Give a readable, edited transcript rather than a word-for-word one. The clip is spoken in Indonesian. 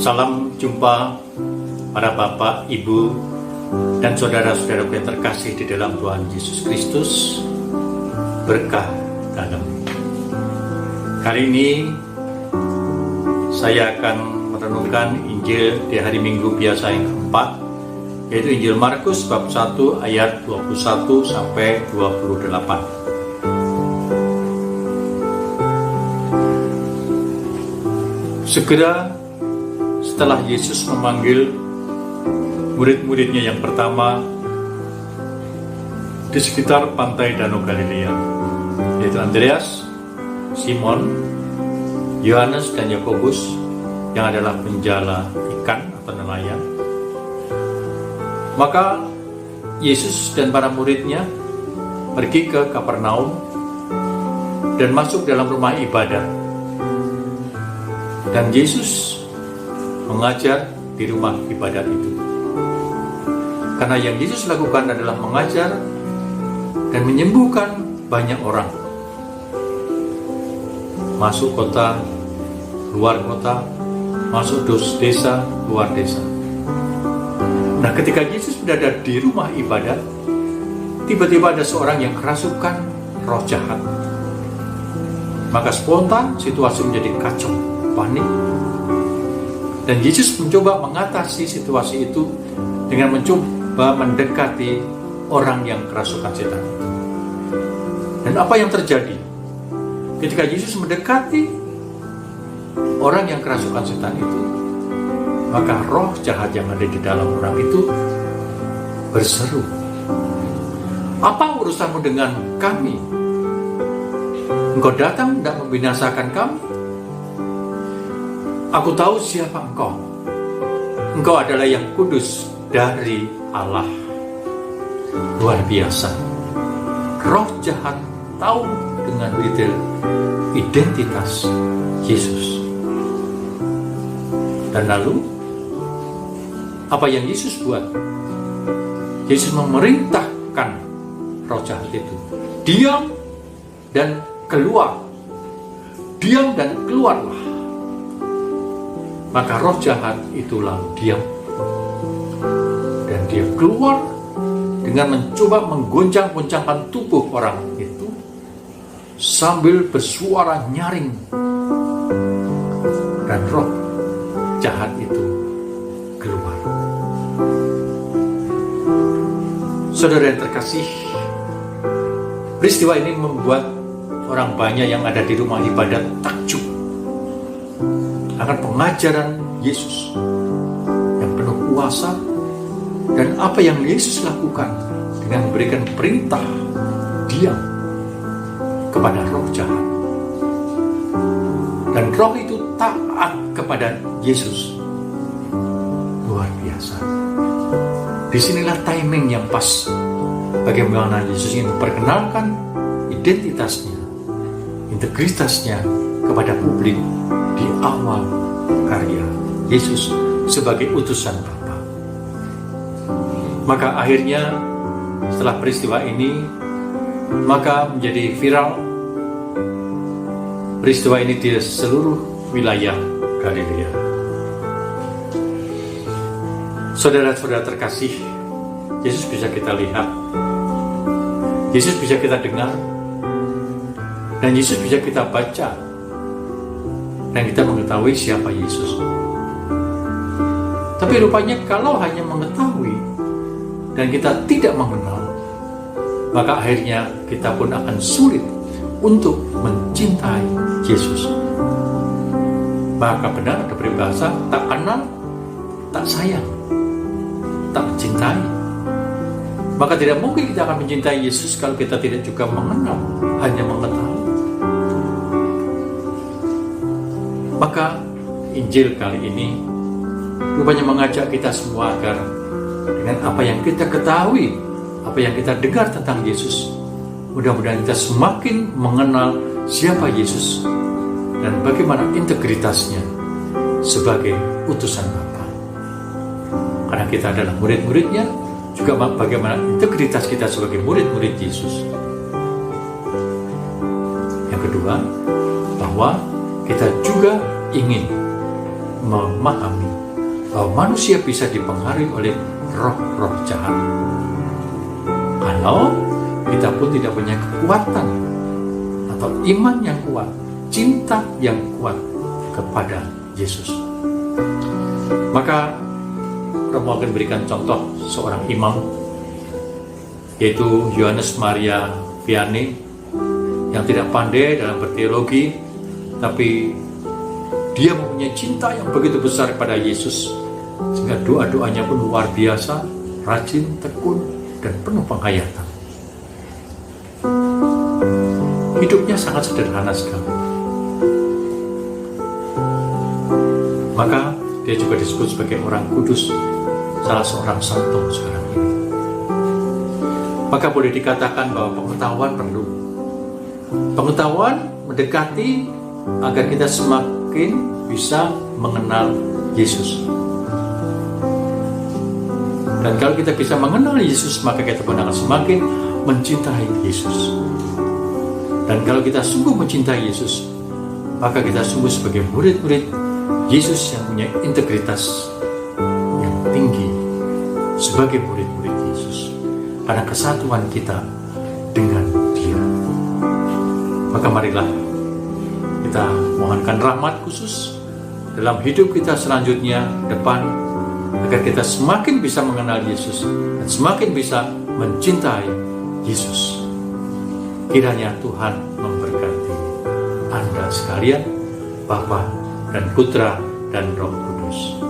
Salam jumpa para bapak, ibu, dan saudara-saudara yang terkasih di dalam Tuhan Yesus Kristus. Berkah dalam. Kali ini saya akan merenungkan Injil di hari Minggu biasa yang keempat, yaitu Injil Markus bab 1 ayat 21 sampai 28. Segera setelah Yesus memanggil murid-muridnya yang pertama di sekitar pantai Danau Galilea, yaitu Andreas, Simon, Yohanes, dan Yakobus yang adalah penjala ikan atau nelayan. Maka Yesus dan para muridnya pergi ke Kapernaum dan masuk dalam rumah ibadah. Dan Yesus mengajar di rumah ibadat itu. Karena yang Yesus lakukan adalah mengajar dan menyembuhkan banyak orang. Masuk kota, luar kota, masuk desa, luar desa. Nah, ketika Yesus berada di rumah ibadat, tiba-tiba ada seorang yang kerasukan roh jahat. Maka spontan situasi menjadi kacau, panik. Dan Yesus mencoba mengatasi situasi itu dengan mencoba mendekati orang yang kerasukan setan. Dan apa yang terjadi? Ketika Yesus mendekati orang yang kerasukan setan itu, maka roh jahat yang ada di dalam orang itu berseru, "Apa urusanmu dengan kami? Engkau datang tidak membinasakan kami? Aku tahu siapa engkau. Engkau adalah yang kudus dari Allah." Luar biasa. Roh jahat tahu dengan detail identitas Yesus. Dan lalu, apa yang Yesus buat? Yesus memerintahkan roh jahat itu, diam dan keluar. Diam dan keluarlah. Maka roh jahat itu lalu diam. Dan dia keluar dengan mencoba menggoncang-goncangkan tubuh orang itu sambil bersuara nyaring. Dan roh jahat itu keluar. Saudara yang terkasih, peristiwa ini membuat orang banyak yang ada di rumah ibadat takjub akan pengajaran Yesus yang penuh kuasa dan apa yang Yesus lakukan dengan memberikan perintah diam kepada roh jahat. Dan roh itu taat kepada Yesus. Luar biasa. Disinilah timing yang pas bagaimana Yesus ingin memperkenalkan identitasnya, integritasnya kepada publik di awal karya Yesus sebagai utusan Bapa. Maka akhirnya setelah peristiwa ini, maka menjadi viral peristiwa ini di seluruh wilayah Galilea. Saudara-saudara terkasih, Yesus bisa kita lihat, Yesus bisa kita dengar, dan Yesus bisa kita baca, dan kita mengetahui siapa Yesus. Tapi rupanya kalau hanya mengetahui dan kita tidak mengenal, maka akhirnya kita pun akan sulit untuk mencintai Yesus. Maka benar ada peribahasa, tak kenal, tak sayang, tak mencintai. Maka tidak mungkin kita akan mencintai Yesus kalau kita tidak juga mengenal, hanya mengetahui. Maka Injil kali ini rupanya mengajak kita semua agar dengan apa yang kita ketahui, apa yang kita dengar tentang Yesus, mudah-mudahan kita semakin mengenal siapa Yesus dan bagaimana integritasnya sebagai utusan Bapa. Karena kita adalah murid-muridnya, juga bagaimana integritas kita sebagai murid-murid Yesus. Yang kedua, bahwa kita juga ingin memahami bahwa manusia bisa dipengaruhi oleh roh-roh jahat. Kalau kita pun tidak punya kekuatan atau iman yang kuat, cinta yang kuat kepada Yesus. Maka Romo akan berikan contoh seorang imam, yaitu Yohanes Maria Vianney, yang tidak pandai dalam berteologi, tapi dia mempunyai cinta yang begitu besar kepada Yesus, sehingga doa-doanya pun luar biasa, rajin, tekun, dan penuh penghayatan. Hidupnya sangat sederhana sekali. Maka dia juga disebut sebagai orang kudus, salah seorang santo sekarang ini. Maka boleh dikatakan bahwa pengetahuan perlu. Pengetahuan mendekati agar kita semakin bisa mengenal Yesus. Dan kalau kita bisa mengenal Yesus, maka kita pun akan semakin mencintai Yesus. Dan kalau kita sungguh mencintai Yesus, maka kita sungguh sebagai murid-murid Yesus yang punya integritas yang tinggi sebagai murid-murid Yesus, karena kesatuan kita dengan Dia. Maka marilah kita mohonkan rahmat khusus dalam hidup kita selanjutnya depan, agar kita semakin bisa mengenal Yesus dan semakin bisa mencintai Yesus. Kiranya Tuhan memberkati Anda sekalian, Bapa dan Putra dan Roh Kudus.